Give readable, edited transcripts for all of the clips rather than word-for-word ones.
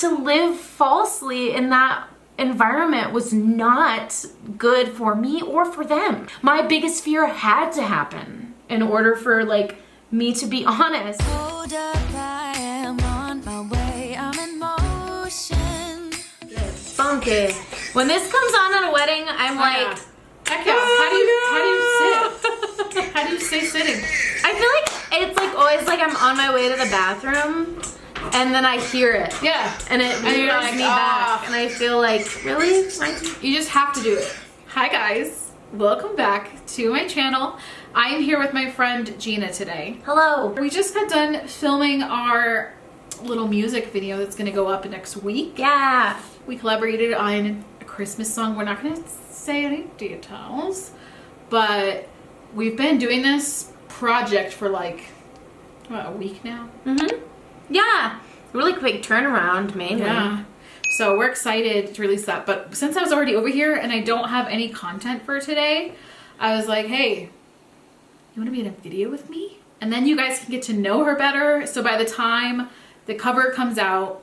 to live falsely in that environment was not good for me or for them. My biggest fear had to happen in order for like me to be honest. Hold up, I am on my way, I'm in motion. Funky. When this comes on at a wedding, I'm like, heck yeah. How do you sit? How do you stay sitting? I feel like it's like always like I'm on my way to the bathroom and then I hear it. Yeah. And it And you're rears like, me back. And I feel like, really? You just have to do it. Hi guys. Welcome back to my channel. I am here with my friend Gina today. Hello. We just got done filming our little music video that's going to go up next week. Yeah. We collaborated on a Christmas song. We're not going to say any details, but we've been doing this project for like, what, a week now? Mm-hmm. Yeah. Really quick turnaround, mainly. Yeah. So we're excited to release that. But since I was already over here and I don't have any content for today, I was like, hey, you want to be in a video with me? And then you guys can get to know her better. So by the time the cover comes out,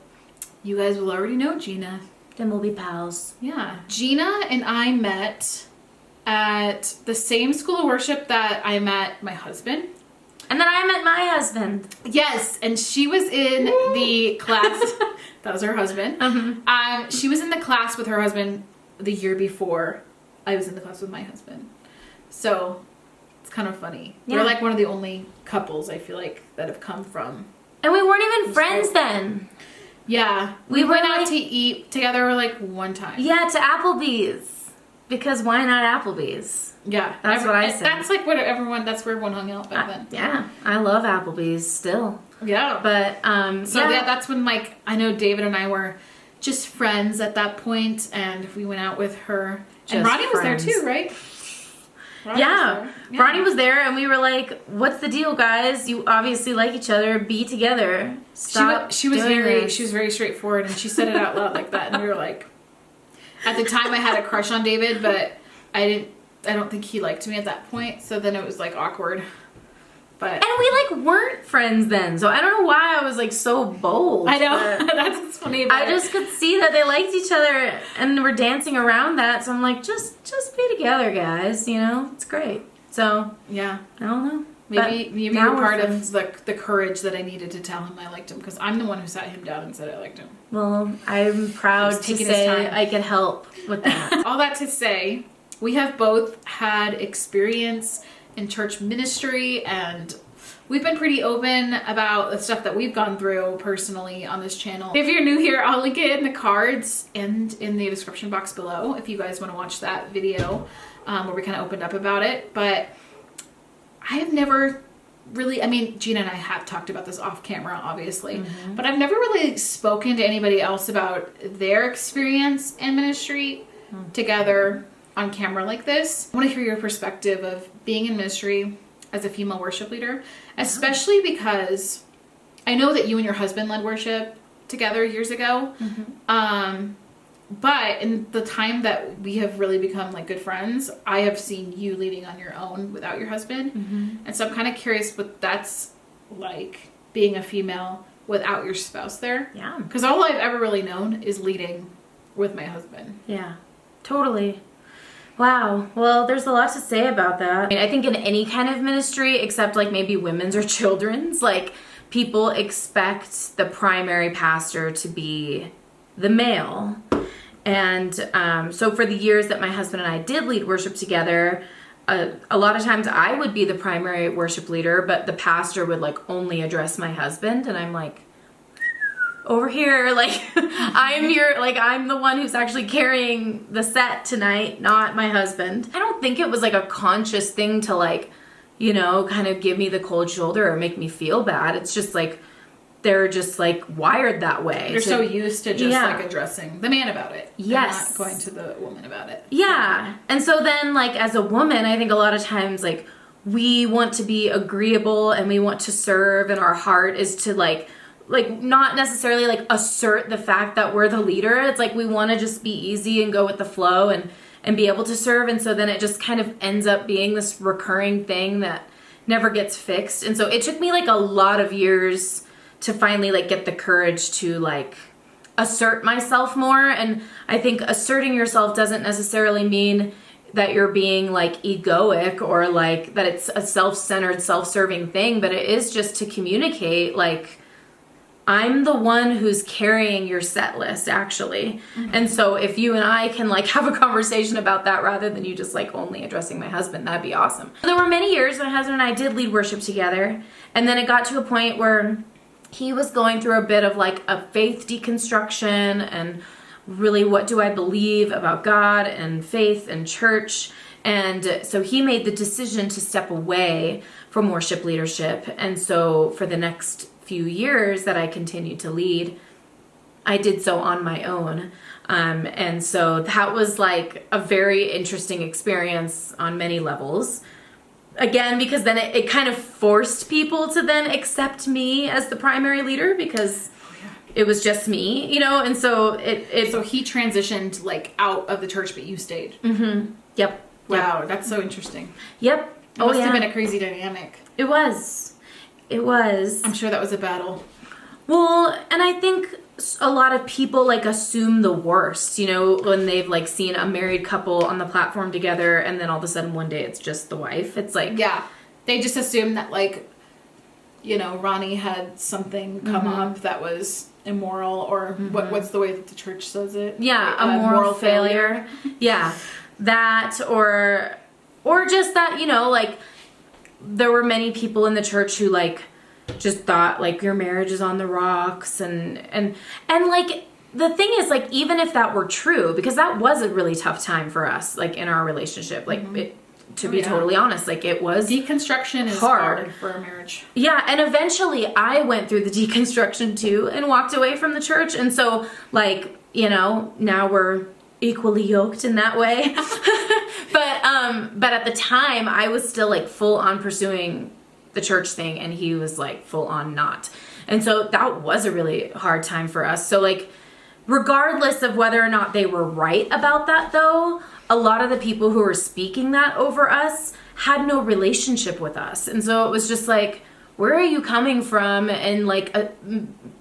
you guys will already know Gina. Then we'll be pals. Yeah. Gina and I met at the same school of worship that I met my husband. And then I met my husband. Yes, and she was in the class. That was her husband. She was in the class with her husband the year before I was in the class with my husband. So it's kind of funny. Yeah. We're like one of the only couples I feel like that have come from. And we weren't even friends then. Yeah, we went out to eat together like one time. Yeah, to Applebee's. Because why not Applebee's? Yeah, that's what I said. That's like what everyone. That's where everyone hung out back then. Yeah, I love Applebee's still. Yeah, but so yeah, that's when like I know David and I were just friends at that point, and we went out with her. And Ronnie was there too, right? Ronnie was there, and we were like, "What's the deal, guys? You obviously like each other. Be together. Stop." She was very straightforward, and she said it out loud like that, and we were like. At the time, I had a crush on David, but I don't think he liked me at that point. So then it was like awkward. But and we like weren't friends then, so I don't know why I was like so bold. I know that's what's funny. About I just could see that they liked each other and were dancing around that. So I'm like, just be together, guys. You know, it's great. So yeah, I don't know. Maybe you were part of the courage that I needed to tell him I liked him, because I'm the one who sat him down and said I liked him. Well, I'm proud to say I could help with that. All that to say, we have both had experience in church ministry, and we've been pretty open about the stuff that we've gone through personally on this channel. If you're new here, I'll link it in the cards and in the description box below if you guys want to watch that video where we kind of opened up about it. But I have never really, I mean, Gina and I have talked about this off camera, obviously, but I've never really spoken to anybody else about their experience in ministry together on camera like this. I want to hear your perspective of being in ministry as a female worship leader, especially because I know that you and your husband led worship together years ago. But in the time that we have really become like good friends, I have seen you leading on your own without your husband. And so I'm kind of curious what that's like, being a female without your spouse there. Yeah. Because all I've ever really known is leading with my husband. Yeah, totally. Wow. Well, there's a lot to say about that. I mean, I think in any kind of ministry, except like maybe women's or children's, like people expect the primary pastor to be the male. And so for the years that my husband and I did lead worship together, a lot of times I would be the primary worship leader, but the pastor would like only address my husband. And I'm like, over here, like I'm the one who's actually carrying the set tonight, not my husband. I don't think it was like a conscious thing to like, you know, kind of give me the cold shoulder or make me feel bad. It's just like, they're just like wired that way. They're so used to just like addressing the man about it. Yes. And not going to the woman about it. Yeah. And so then like as a woman, I think a lot of times like we want to be agreeable and we want to serve, and our heart is to like not necessarily like assert the fact that we're the leader. It's like we want to just be easy and go with the flow and be able to serve. And so then it just kind of ends up being this recurring thing that never gets fixed. And so it took me like a lot of years to finally like get the courage to like assert myself more. And I think asserting yourself doesn't necessarily mean that you're being like egoic or like that it's a self-centered, self-serving thing, but it is just to communicate like, I'm the one who's carrying your set list, actually. Mm-hmm. And so if you and I can like have a conversation about that rather than you just like only addressing my husband, that'd be awesome. There were many years my husband and I did lead worship together. And then it got to a point where he was going through a bit of like a faith deconstruction and really what do I believe about God and faith and church. And so he made the decision to step away from worship leadership. And so for the next few years that I continued to lead, I did so on my own. And so that was like a very interesting experience on many levels. Again, because then it kind of forced people to then accept me as the primary leader because it was just me, you know? And so So he transitioned like out of the church, but you stayed. Mm-hmm. Yep. Wow, that's so interesting. Yep. It must have been a crazy dynamic. It was. I'm sure that was a battle. Well, and I think a lot of people like assume the worst, you know, when they've like seen a married couple on the platform together and then all of a sudden one day it's just the wife. It's like... Yeah. They just assume that like, you know, Ronnie had something come up that was immoral or what's the way that the church says it? Yeah, a moral failure. Yeah. That or just that, you know, like there were many people in the church who like just thought like your marriage is on the rocks and like the thing is like even if that were true, because that was a really tough time for us like in our relationship, like to be totally honest, like it was deconstruction is hard for a marriage. Yeah, and eventually I went through the deconstruction too and walked away from the church, and so like, you know, now we're equally yoked in that way. But at the time I was still like full on pursuing the church thing and he was like full on not. And so that was a really hard time for us. So like regardless of whether or not they were right about that though, a lot of the people who were speaking that over us had no relationship with us. And so it was just like, where are you coming from? And like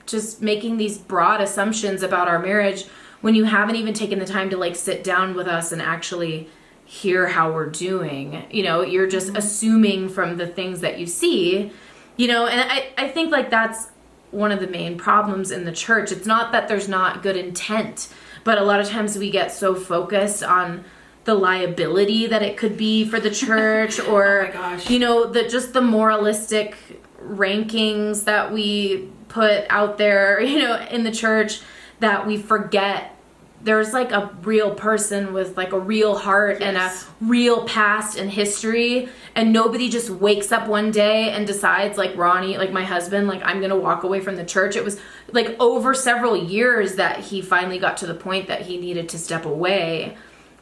just making these broad assumptions about our marriage when you haven't even taken the time to like sit down with us and actually hear how we're doing. You know, you're just assuming from the things that you see, you know, and I think like that's one of the main problems in the church. It's not that there's not good intent, but a lot of times we get so focused on the liability that it could be for the church or, oh my gosh, you know, just the moralistic rankings that we put out there, you know, in the church, that we forget there's like a real person with like a real heart and a real past and history, and nobody just wakes up one day and decides like Ronnie, like my husband, like I'm gonna walk away from the church. It was like over several years that he finally got to the point that he needed to step away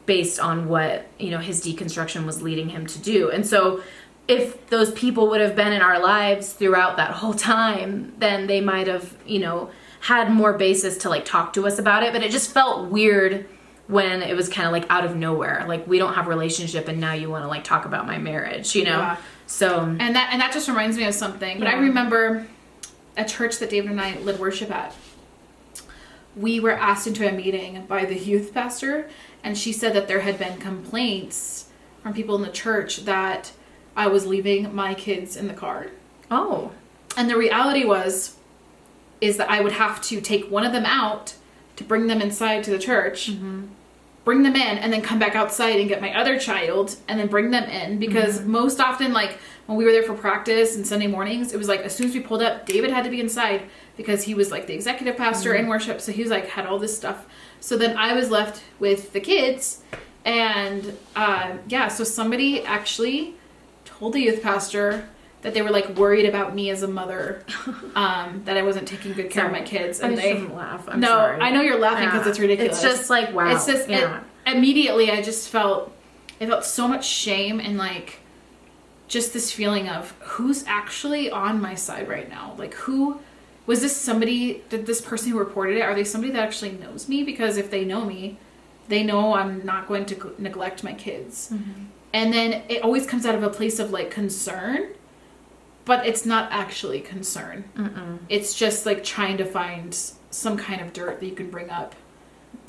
based on what, you know, his deconstruction was leading him to do. And so if those people would have been in our lives throughout that whole time, then they might have, you know, had more basis to like talk to us about it. But it just felt weird when it was kind of like out of nowhere, like we don't have a relationship and now you want to like talk about my marriage, you know? Yeah. So and that just reminds me of something. But I remember a church that David and I led worship at. We were asked into a meeting by the youth pastor, and she said that there had been complaints from people in the church that I was leaving my kids in the car. Oh. And the reality is that I would have to take one of them out to bring them inside to the church, bring them in, and then come back outside and get my other child and then bring them in. Because most often, like when we were there for practice and Sunday mornings, it was like as soon as we pulled up, David had to be inside because he was like the executive pastor in worship. So he was like, had all this stuff. So then I was left with the kids. And so somebody actually told the youth pastor that they were like worried about me as a mother, that I wasn't taking good care of my kids. And they shouldn't laugh. I'm sorry. I know you're laughing because it's ridiculous. It's just like, wow. It's just immediately I just felt so much shame and like just this feeling of who's actually on my side right now. Like who was this? Somebody, did this person who reported it, are they somebody that actually knows me? Because if they know me, they know I'm not going to neglect my kids. And then it always comes out of a place of like concern. But it's not actually concern. It's just like trying to find some kind of dirt that you can bring up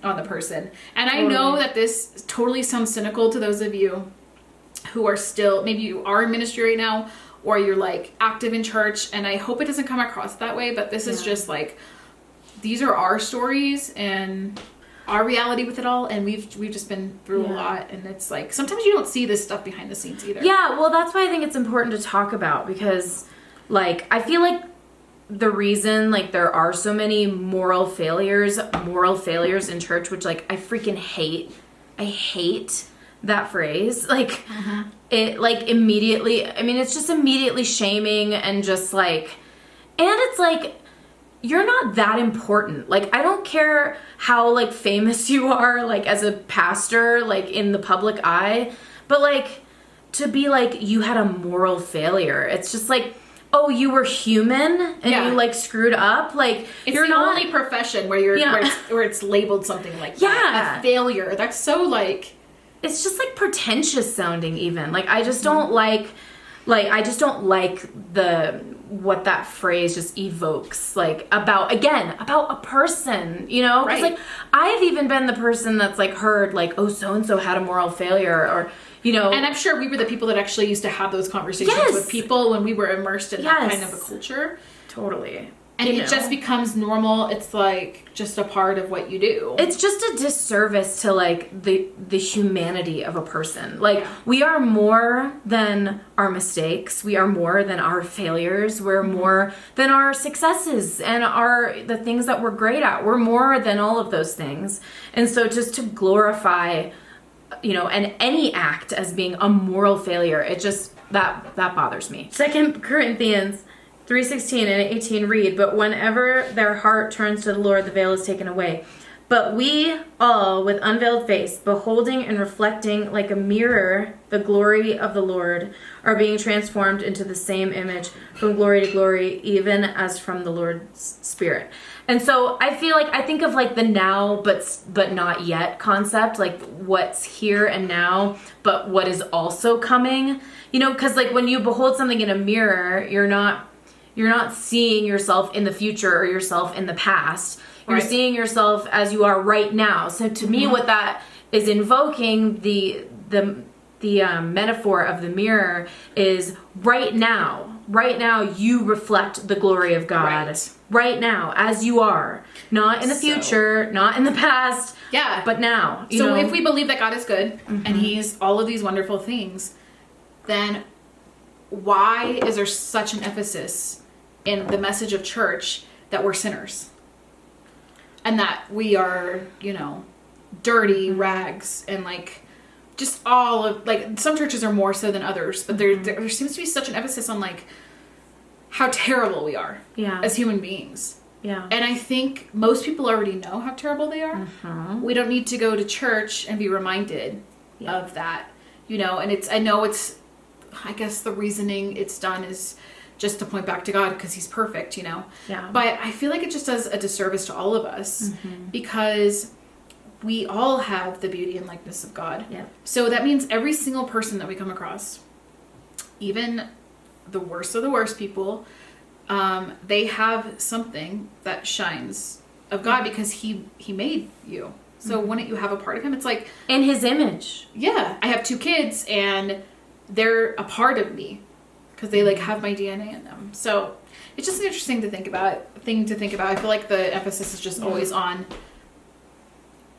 on the person. And I know that this totally sounds cynical to those of you who are still, maybe you are in ministry right now, or you're like active in church, and I hope it doesn't come across that way, but this is just like, these are our stories and our reality with it all, and we've just been through a lot, and it's like sometimes you don't see this stuff behind the scenes either. Yeah, well, that's why I think it's important to talk about, because like I feel like the reason like there are so many moral failures in church, which like I freaking hate. I hate that phrase. Like it like immediately, I mean, it's just immediately shaming and just like, and it's like, you're not that important. Like, I don't care how like famous you are, like as a pastor, like in the public eye, but like to be like, you had a moral failure. It's just like, oh, you were human and you like screwed up. Like, it's you're the not only profession where you're where it's labeled something like that. A failure. That's so like, it's just like pretentious sounding even. Like, I just don't like I just don't like what that phrase just evokes, like about a person, you know? Because like I've even been the person that's like heard like, oh, so-and-so had a moral failure, or, you know. And I'm sure we were the people that actually used to have those conversations with people when we were immersed in that kind of a culture. Totally. And it just becomes normal. It's like just a part of what you do. It's just a disservice to like the humanity of a person. Like we are more than our mistakes. We are more than our failures. We're more than our successes and the things that we're great at. We're more than all of those things. And so just to glorify, you know, and any act as being a moral failure, it just that bothers me. 2 Corinthians 3:16 and 18 read, but whenever their heart turns to the Lord, the veil is taken away. But we all, with unveiled face, beholding and reflecting like a mirror the glory of the Lord, are being transformed into the same image from glory to glory, even as from the Lord's Spirit. And so I feel like I think of like the now but not yet concept, like what's here and now, but what is also coming. You know, because like when you behold something in a mirror, you're not seeing yourself in the future or yourself in the past. You're seeing yourself as you are right now. So to me, what that is invoking, the metaphor of the mirror is right now. Right now, you reflect the glory of God. Right now, as you are. Not in the future, not in the past. Yeah. But now. So if we believe that God is good and He's all of these wonderful things, then why is there such an emphasis in the message of church that we're sinners? And that we are, you know, dirty rags and like just all of, like, some churches are more so than others, but there seems to be such an emphasis on like how terrible we are as human beings. Yeah. And I think most people already know how terrible they are. We don't need to go to church and be reminded of that, you know. And I guess the reasoning it's done is just to point back to God because He's perfect, you know. Yeah. But I feel like it just does a disservice to all of us because we all have the beauty and likeness of God. Yeah. So that means every single person that we come across, even the worst of the worst people, they have something that shines of God because He made you. So wouldn't you have a part of Him? It's like in His image. Yeah. I have 2 kids and they're a part of me because they like have my DNA in them. So it's just an interesting thing to think about. I feel like the emphasis is just always on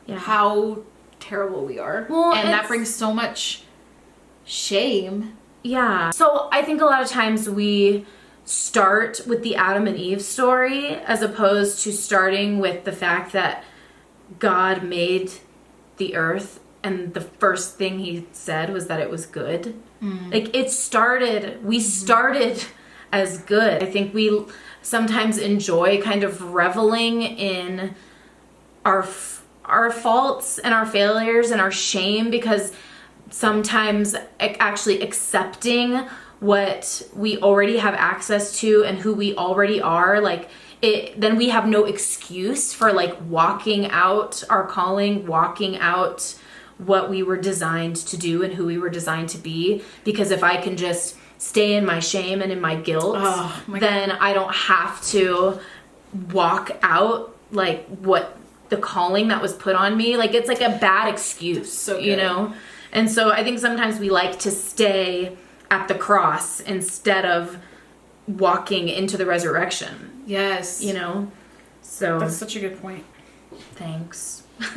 how terrible we are. Well, and that brings so much shame. Yeah. So I think a lot of times we start with the Adam and Eve story as opposed to starting with the fact that God made the earth and the first thing He said was that it was good. Like we started as good. I think we sometimes enjoy kind of reveling in our faults and our failures and our shame because sometimes actually accepting what we already have access to and who we already are, like then we have no excuse for like walking out our calling, walking out what we were designed to do and who we were designed to be. Because if I can just stay in my shame and in my guilt, then I don't have to walk out like what the calling that was put on me. Like it's like a bad excuse, So good. you know? And so I think sometimes we like to stay at the cross instead of walking into the resurrection, Yes. you know? So That's such a good point. thanks. Hey.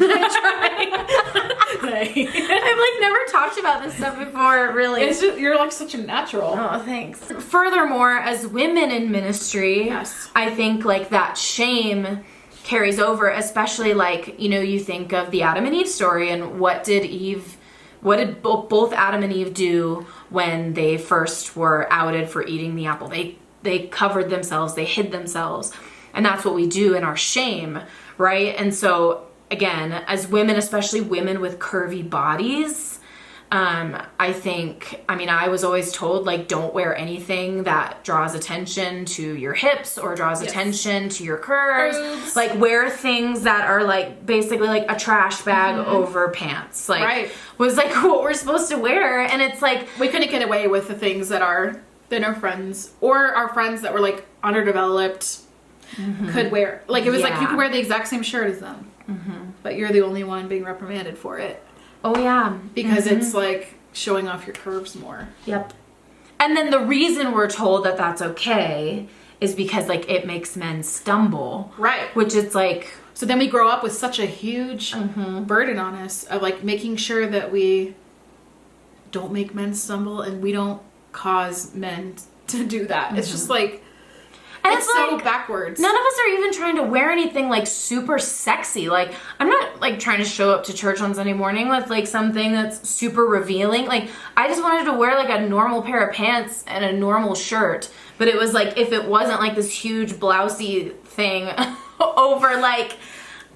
I've like never talked about this stuff before, really. It's just, you're like such a natural. Oh, thanks. Furthermore, as women in ministry, Yes. I think like that shame carries over, especially like, you know, you think of the Adam and Eve story, and what did both Adam and Eve do when they first were outed for eating the apple? They covered themselves, they hid themselves. And that's what we do in our shame, right? And so again, as women, especially women with curvy bodies, I was always told, like, don't wear anything that draws attention to your hips or draws attention to your curves. Boobs. Like, wear things that are, like, basically, like, a trash bag over pants. Like, Right. was, like, what we're supposed to wear. And it's, like... We couldn't get away with the things that our friends, or our friends that were, like, underdeveloped could wear. Like, it was like, you could wear the exact same shirt as them. But you're the only one being reprimanded for it. Oh, yeah. Because it's, like, showing off your curves more. Yep. And then the reason we're told that that's okay is because, like, it makes men stumble. Right. Which it's like... So then we grow up with such a huge burden on us of, like, making sure that we don't make men stumble and we don't cause men to do that. It's just, like... And it's so like, backwards. None of us are even trying to wear anything, like, super sexy. Like, I'm not, like, trying to show up to church on Sunday morning with, like, something that's super revealing. Like, I just wanted to wear, like, a normal pair of pants and a normal shirt. But it was, like, if it wasn't, like, this huge blousey thing over, like,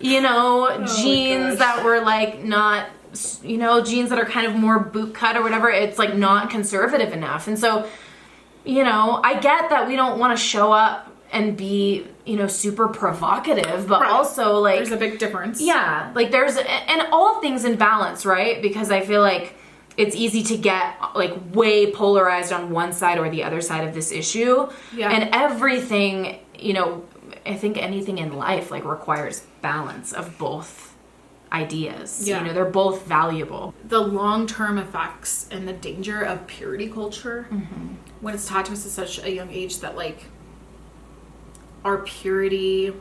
you know, jeans that were, like, not... You know, jeans that are kind of more boot cut or whatever, it's, like, not conservative enough. And so... You know, I get that we don't want to show up and be, you know, super provocative, but also, like... There's a big difference. Yeah, like there's... And all things in balance, right? Because I feel like it's easy to get, like, way polarized on one side or the other side of this issue. Yeah. And everything, you know, I think anything in life, like, requires balance of both ideas. Yeah. You know, they're both valuable. The long-term effects and the danger of purity culture when it's taught to us at such a young age that, like, our purity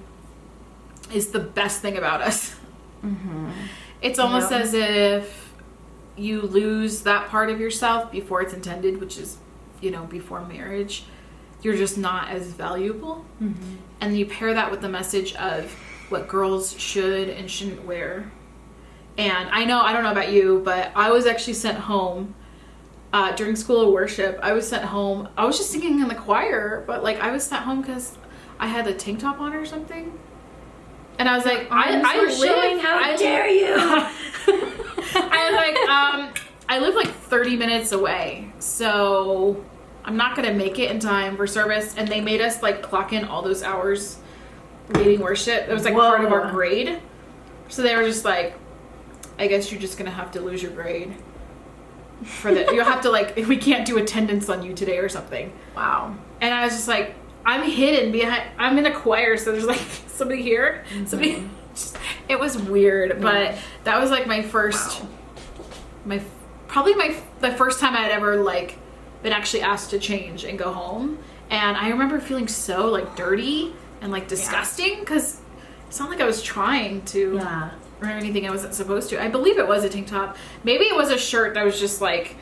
is the best thing about us. It's almost as if you lose that part of yourself before it's intended, which is, you know, before marriage. You're just not as valuable. And you pair that with the message of what girls should and shouldn't wear. And I don't know about you, but I was actually sent home during school of worship. I was sent home. I was just singing in the choir, but, like, I was sent home because I had a tank top on or something. And I was like, How dare you? I live like 30 minutes away, so I'm not gonna make it in time for service. And they made us, like, clock in all those hours leading worship. It was, like, part of our grade. So they were just like, I guess you're just gonna have to lose your grade for that. You'll have to, like, we can't do attendance on you today or something. Wow. And I was just like, I'm hidden behind, I'm in a choir, so there's, like, somebody here, somebody. It was weird, but that was, like, my first, the first time I'd ever, like, been actually asked to change and go home. And I remember feeling so, like, dirty and, like, disgusting, because it's not like I was trying to or anything I wasn't supposed to. I believe it was a tank top. Maybe it was a shirt that was just, like,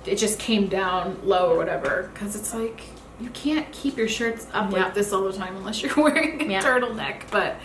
it just came down low or whatever, because it's like, you can't keep your shirts up like this all the time unless you're wearing a turtleneck. But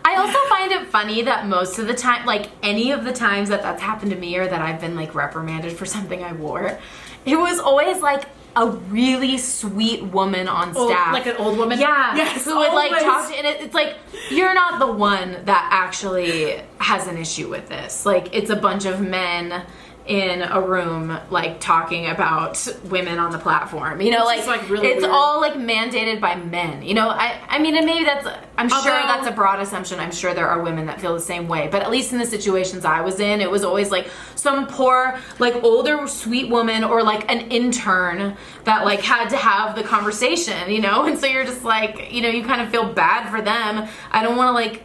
I also find it funny that most of the time, like, any of the times that that's happened to me or that I've been, like, reprimanded for something I wore, it was always, like, a really sweet woman on staff. Like an old woman? Yeah. Yes, who would, like, always. talk to, and it's like, you're not the one that actually has an issue with this. Like, it's a bunch of men, in a room like talking about women on the platform, you know, It's like, just, like, really it's weird. all like mandated by men, you know. I mean, and maybe I'm sure Although- that's a broad assumption. I'm sure there are women that feel the same way, but at least in the situations I was in, it was always like some poor like older sweet woman or like an intern that like had to have the conversation, you know. And so you're just like, you know, you kind of feel bad for them. I don't want to like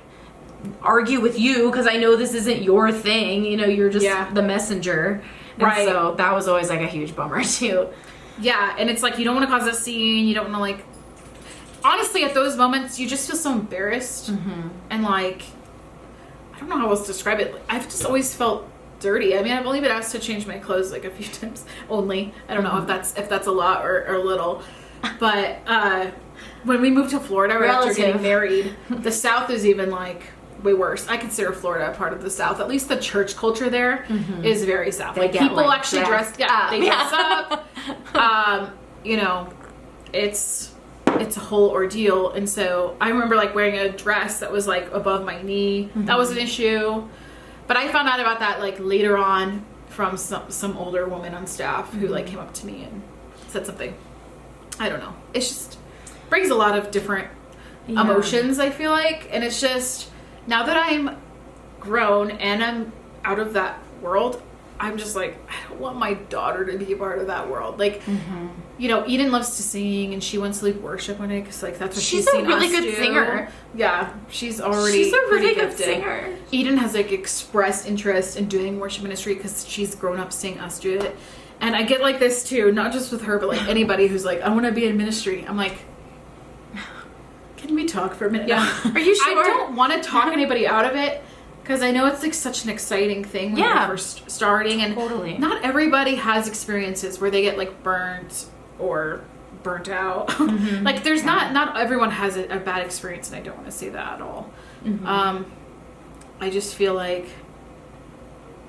argue with you because I know this isn't your thing, you know, you're just Yeah. the messenger. And Right. so that was always like a huge bummer too. Yeah, and it's like you don't want to cause a scene. You don't want to like. Honestly, at those moments, you just feel so embarrassed, and like, I don't know how else to describe it. I've just always felt dirty. I mean, I've only been asked to change my clothes like a few times only. I don't know if that's a lot or little, but when we moved to Florida right after getting Relative. married, the South is even like way worse. I consider Florida a part of the South. At least the church culture there is very South. They Like get, people like, actually dressed dress. up. They dress up. You know, it's a whole ordeal. And so I remember like wearing a dress that was like above my knee. That was an issue. But I found out about that like later on from some older woman on staff who like came up to me and said something. I don't know. It's just brings a lot of different emotions, I feel like. And it's just, now that I'm grown and I'm out of that world, I'm just like, I don't want my daughter to be a part of that world. Like, you know, Eden loves to sing and she wants to lead worship one day because like that's what She's she's a seen really us good do. singer. Yeah, she's already She's a really pretty good gifted. singer. Eden has like expressed interest in doing worship ministry because she's grown up seeing us do it. And I get like this too, not just with her, but like anybody who's like, I want to be in ministry. I'm like, can we talk for a minute? Yeah. Are you sure? I don't want to talk anybody out of it because I know it's like such an exciting thing when Yeah. you're first starting, and Totally. not everybody has experiences where they get like burnt or burnt out. Like there's not everyone has a bad experience, and I don't want to say that at all. I just feel like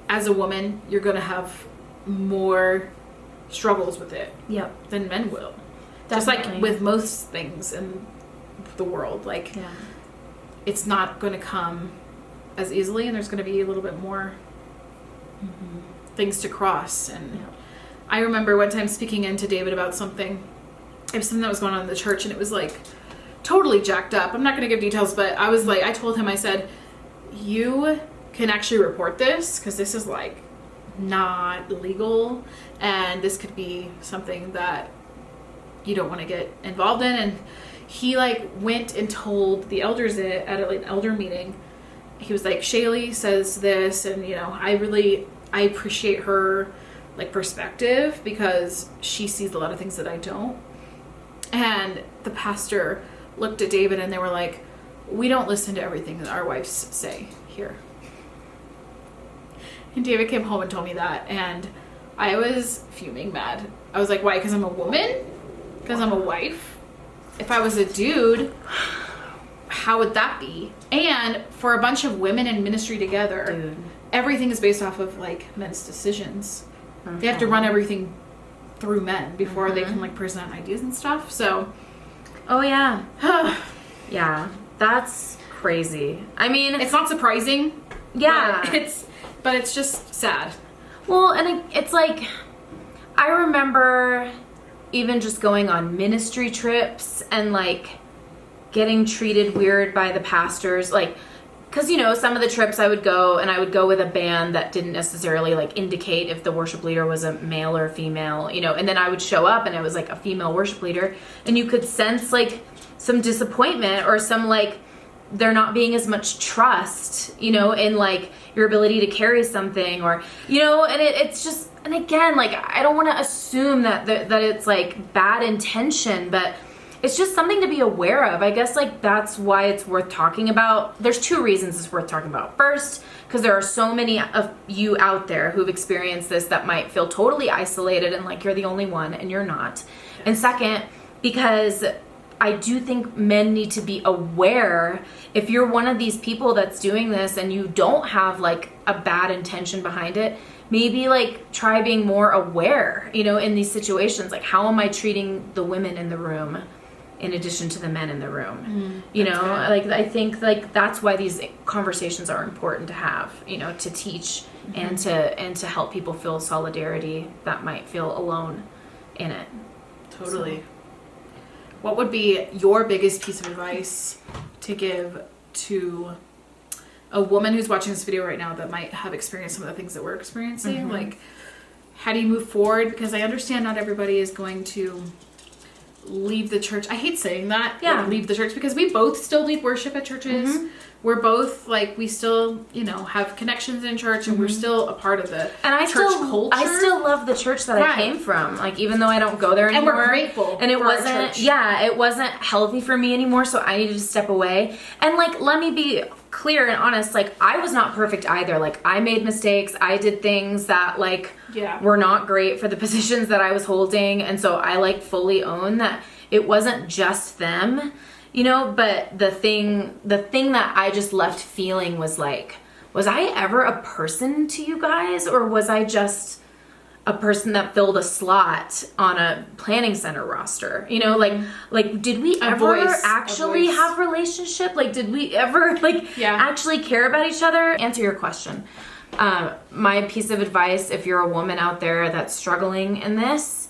as a woman, you're gonna have more struggles with it Yep. than men will. Just like Definitely. with most things in the world, like Yeah. it's not going to come as easily, and there's going to be a little bit more things to cross. And Yeah. I remember one time speaking into David about something. It was something that was going on in the church, and it was like totally jacked up. I'm not going to give details, but I was like, I told him, I said, you can actually report this because this is like not legal, and this could be something that you don't want to get involved in. And he like went and told the elders at an elder meeting. He was like, Shaylee says this, and you know, I appreciate her like perspective because she sees a lot of things that I don't. And the pastor looked at David and they were like, we don't listen to everything that our wives say here. And David came home and told me that, and I was fuming mad. I was like, why? Because I'm a woman? Because I'm a wife? If I was a dude, how would that be? And for a bunch of women in ministry together, Dude. everything is based off of like men's decisions. They have to run everything through men before they can like present ideas and stuff. So, Oh yeah. Yeah. That's crazy. I mean, it's not surprising. yeah. But it's just sad. Well, and it's like, I remember even just going on ministry trips and like getting treated weird by the pastors, like, because you know, some of the trips I would go with a band that didn't necessarily like indicate if the worship leader was a male or female, you know, and then I would show up and it was like a female worship leader, and you could sense like some disappointment or some like there not being as much trust, you know, in like your ability to carry something, or you know, and it's just, and again, like I don't want to assume that it's like bad intention, but it's just something to be aware of. I guess like that's why it's worth talking about. There's two reasons it's worth talking about. First, because there are so many of you out there who've experienced this that might feel totally isolated and like you're the only one, and you're not. And second, because I do think men need to be aware if you're one of these people that's doing this and you don't have like a bad intention behind it, maybe like try being more aware, you know, in these situations. Like, how am I treating the women in the room? in addition to the men in the room. Mm, you know, good. like I think like that's why these conversations are important to have, you know, to teach and to help people feel solidarity that might feel alone in it. Totally. What would be your biggest piece of advice to give to a woman who's watching this video right now that might have experienced some of the things that we're experiencing? Like, how do you move forward? Because I understand not everybody is going to leave the church. I hate saying that. Yeah. Like, leave the church, because we both still lead worship at churches. We're both like, we still, you know, have connections in church, and we're still a part of the And I church still, culture. I still love the church that I Right. came from. Like, even though I don't go there And anymore. we're grateful And it for our wasn't, church. yeah, it wasn't healthy for me anymore. So I needed to step away. And like, let me be clear and honest. Like, I was not perfect either. Like, I made mistakes. I did things that like Yeah. were not great for the positions that I was holding. And so I like fully own that it wasn't just them. You know, but the thing that I just left feeling was like, was I ever a person to you guys, or was I just a person that filled a slot on a planning center roster? You know, like did we ever voice, actually a voice. have relationship? Like, did we ever actually care about each other? Answer your question. My piece of advice, if you're a woman out there that's struggling in this,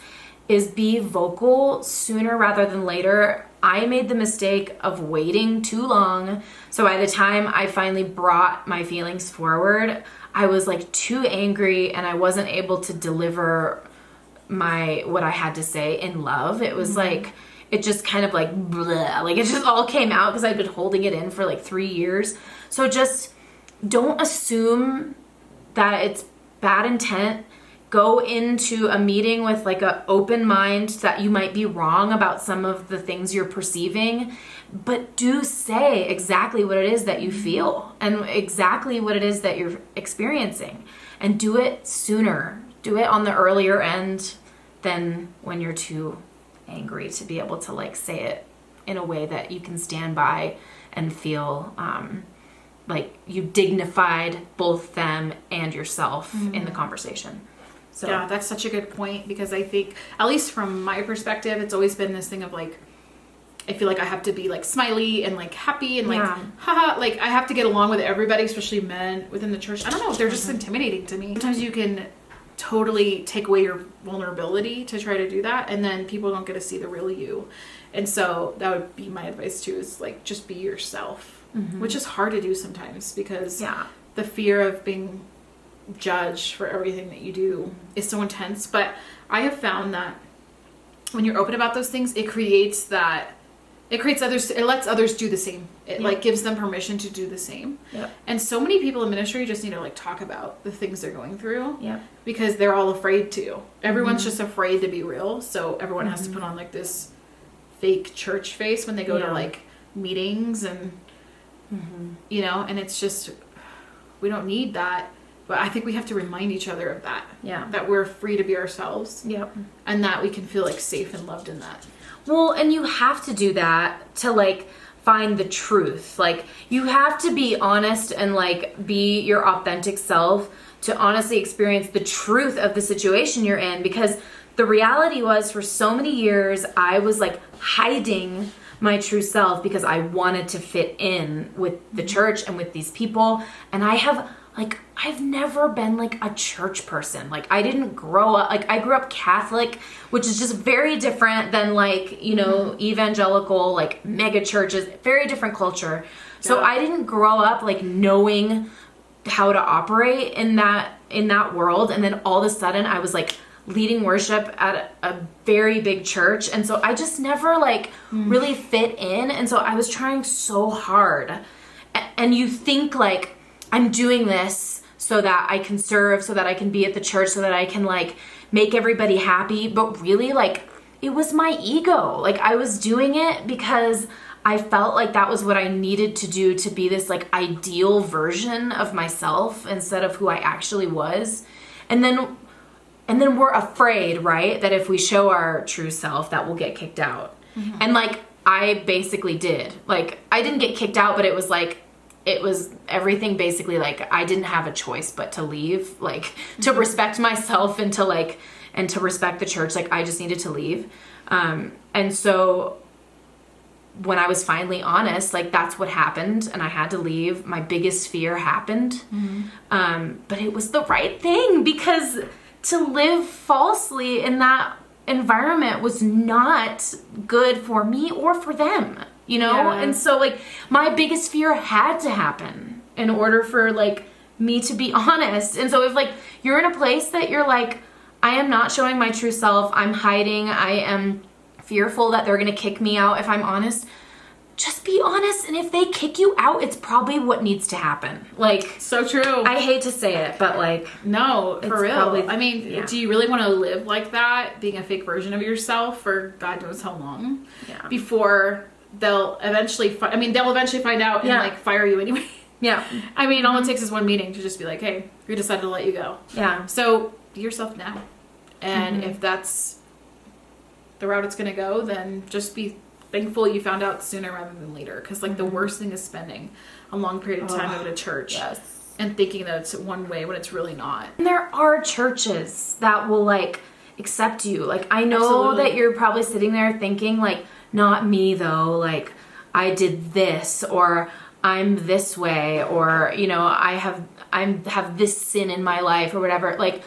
is be vocal sooner rather than later. I made the mistake of waiting too long. So by the time I finally brought my feelings forward, I was like too angry, and I wasn't able to deliver what I had to say in love. It was like, it just kind of like, bleh, like it just all came out because I'd been holding it in for like 3 years. So just don't assume that it's bad intent. Go into a meeting with like an open mind that you might be wrong about some of the things you're perceiving, but do say exactly what it is that you feel and exactly what it is that you're experiencing, and do it sooner. Do it on the earlier end than when you're too angry to be able to like say it in a way that you can stand by and feel like you dignified both them and yourself in the conversation. So Yeah, that's such a good point, because I think, at least from my perspective, it's always been this thing of like, I feel like I have to be like smiley and like happy and like, haha, like I have to get along with everybody, especially men within the church. I don't know, they're just intimidating to me. Sometimes you can totally take away your vulnerability to try to do that, and then people don't get to see the real you. And so that would be my advice too, is like, just be yourself, which is hard to do sometimes, because the fear of being judged for everything that you do is so intense. But I have found that when you're open about those things, it lets others do the same. It like gives them permission to do the same. And so many people in ministry just need to like talk about the things they're going through, because they're all afraid to. Everyone's just afraid to be real, so everyone has to put on like this fake church face when they go to like meetings, and you know, and it's just, we don't need that. But I think we have to remind each other of that. That we're free to be ourselves. And that we can feel like safe and loved in that. Well, and you have to do that to like find the truth. Like, you have to be honest and like be your authentic self to honestly experience the truth of the situation you're in. Because the reality was, for so many years, I was like hiding my true self because I wanted to fit in with the church and with these people. And I've never been like a church person. Like, I didn't grow up, like I grew up Catholic, which is just very different than like, you know, evangelical, like mega churches, very different culture. So I didn't grow up like knowing how to operate in that world. And then all of a sudden I was like leading worship at a very big church. And so I just never like really fit in. And so I was trying so hard. And you think like, I'm doing this so that I can serve, so that I can be at the church, so that I can like make everybody happy. But really, like, it was my ego. Like, I was doing it because I felt like that was what I needed to do to be this like ideal version of myself instead of who I actually was. And then we're afraid, right, that if we show our true self, that we'll get kicked out. And like, I basically did. Like, I didn't get kicked out, but it was like, it was everything basically like I didn't have a choice but to leave, like to respect myself and to respect the church. Like, I just needed to leave. And so when I was finally honest, like that's what happened and I had to leave. My biggest fear happened. But it was the right thing, because to live falsely in that environment was not good for me or for them, you know? Yeah. And so like my biggest fear had to happen in order for like me to be honest. And so if like you're in a place that you're like, I am not showing my true self, I'm hiding, I am fearful that they're gonna kick me out if I'm honest, just be honest. And if they kick you out, it's probably what needs to happen. Like, so true. I hate to say it, but like, no, for real. probably- I mean, yeah. do you really want to live like that, being a fake version of yourself for God knows how long? Yeah. Before they'll eventually, they'll eventually find out and Yeah. like fire you anyway. yeah, I mean, all it takes is one meeting to just be like, hey, we decided to let you go. yeah, So be yourself now. And if that's the route it's going to go, then just be thankful you found out sooner rather than later. Because like the worst thing is spending a long period of time at a church yes. and thinking that it's one way when it's really not. And there are churches that will like accept you. Like I know Absolutely. that you're probably sitting there thinking like, not me though, like I did this, or I'm this way, or you know, I have this sin in my life or whatever. Like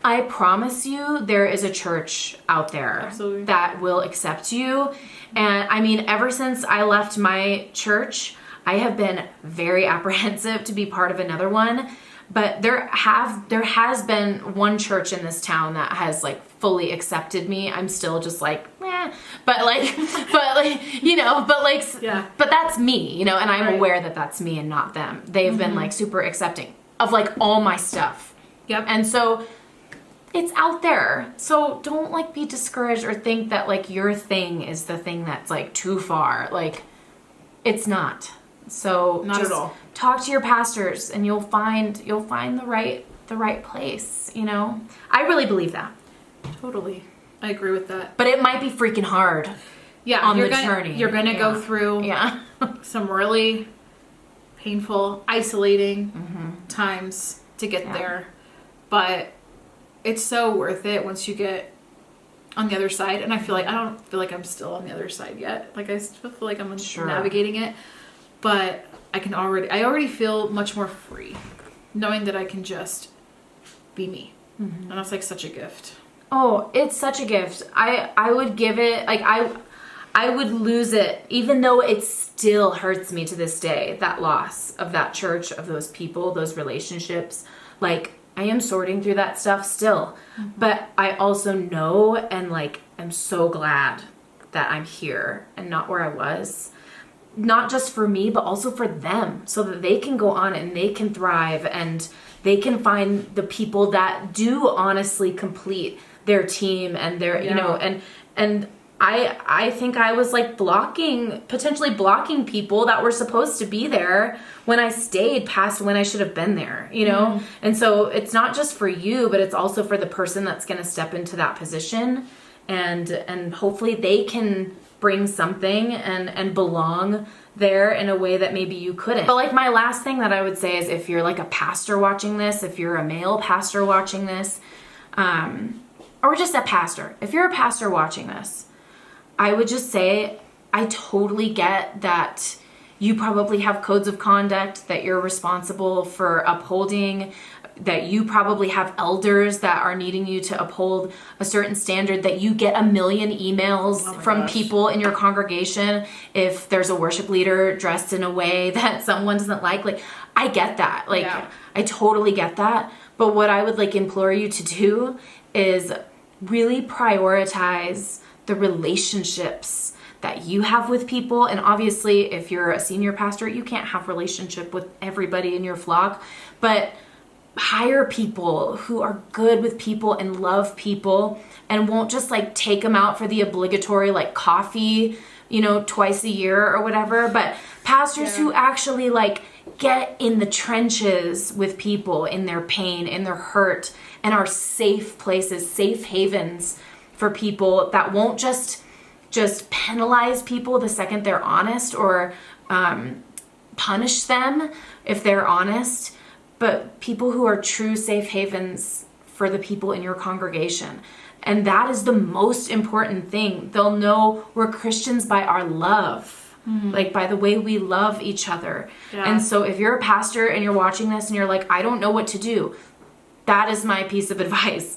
I promise you there is a church out there Absolutely. that will accept you. And I mean, ever since I left my church, I have been very apprehensive to be part of another one. But there has been one church in this town that has like fully accepted me. I'm still just like, but you know, but like, Yeah. but that's me, you know, and I'm Right. aware that that's me and not them. They've been like super accepting of like all my stuff. Yep. And so it's out there. So don't like be discouraged or think that like your thing is the thing that's like too far. Like it's not. So Not just at all. talk to your pastors and you'll find the right place, you know? I really believe that. Totally. I agree with that. But it might be freaking hard. Yeah. On you're the gonna, journey. You're going to go Yeah. through Yeah. some really painful, isolating times to get Yeah. there. But it's so worth it once you get on the other side. And I don't feel like I'm still on the other side yet. Like I still feel like I'm Sure. navigating it. But I already feel much more free knowing that I can just be me. And that's like such a gift. Oh, it's such a gift. I would give it, like, I would lose it, even though it still hurts me to this day, that loss of that church, of those people, those relationships. Like, I am sorting through that stuff still. But I also know and, like, I'm so glad that I'm here and not where I was. Not just for me, but also for them, so that they can go on and they can thrive and they can find the people that do honestly complete their team and their, you know, and I think I was like potentially blocking people that were supposed to be there when I stayed past when I should have been there, you know? And so it's not just for you, but it's also for the person that's going to step into that position, and hopefully they can bring something and belong there in a way that maybe you couldn't. But like my last thing that I would say is, if you're like a pastor watching this, if you're a male pastor watching this, or just a pastor, if you're a pastor watching this, I would just say, I totally get that you probably have codes of conduct that you're responsible for upholding, that you probably have elders that are needing you to uphold a certain standard, that you get a million emails from people in your congregation if there's a worship leader dressed in a way that someone doesn't like. Like, I get that. Like, Yeah. I totally get that. But what I would like implore you to do is really prioritize the relationships that you have with people. And obviously, if you're a senior pastor, you can't have relationship with everybody in your flock, but hire people who are good with people and love people and won't just like take them out for the obligatory like coffee, you know, twice a year or whatever, but pastors who actually like get in the trenches with people in their pain, in their hurt, and are safe places, safe havens for people that won't just penalize people the second they're honest, or punish them if they're honest, but people who are true safe havens for the people in your congregation. And that is the most important thing. They'll know we're Christians by our love. like by the way we love each other. Yeah. And so if you're a pastor and you're watching this and you're like, I don't know what to do, that is my piece of advice.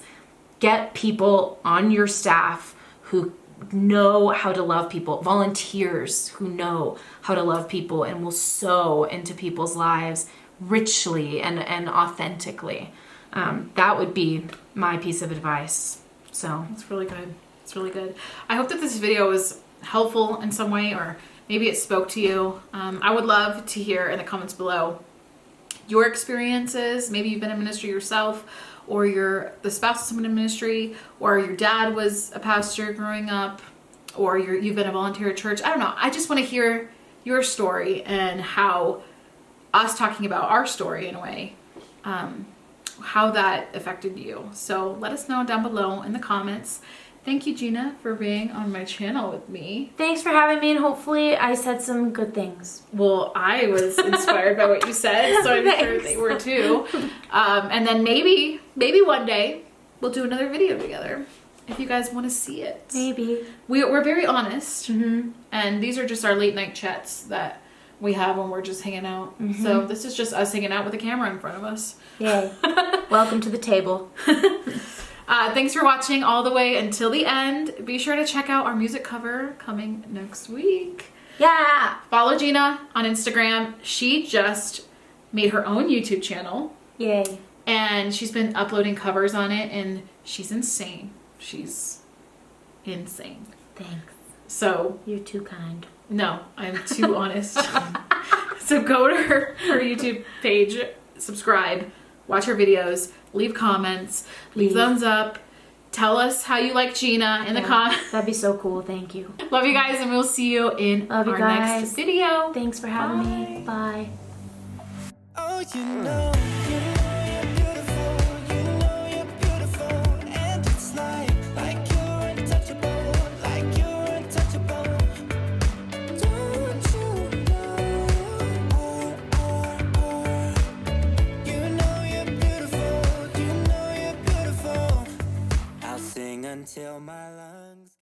Get people on your staff who know how to love people, volunteers who know how to love people and will sow into people's lives richly and authentically. That would be my piece of advice. So it's really good. It's really good. I hope that this video was helpful in some way, or maybe it spoke to you. I would love to hear in the comments below your experiences. Maybe you've been in ministry yourself, or you're the spouse of someone in ministry, or your dad was a pastor growing up, or you've been a volunteer at church. I don't know. I just want to hear your story and how us talking about our story in a way, how that affected you. So let us know down below in the comments. Thank you, Gina, for being on my channel with me. thanks for having me, and hopefully I said some good things. Well, I was inspired by what you said, so I'm sure Thanks. they were too. And then maybe one day we'll do another video together if you guys want to see it. Maybe. We're very honest, and these are just our late night chats that we have when we're just hanging out. So this is just us hanging out with a camera in front of us. Yay. Welcome to the table. Thanks for watching all the way until the end. Be sure to check out our music cover coming next week. Yeah. Follow Gina on Instagram. She just made her own YouTube channel. Yay. And she's been uploading covers on it, and she's insane. She's insane. Thanks. So, You're too kind. no, I'm too honest. So go to her YouTube page, subscribe, watch her videos, leave comments, leave thumbs up, tell us how you like Gina in the comments. That'd be so cool. Thank you. Love you guys, and we'll see you in Love you our guys. next video. Thanks for having me. Bye. Oh, you know.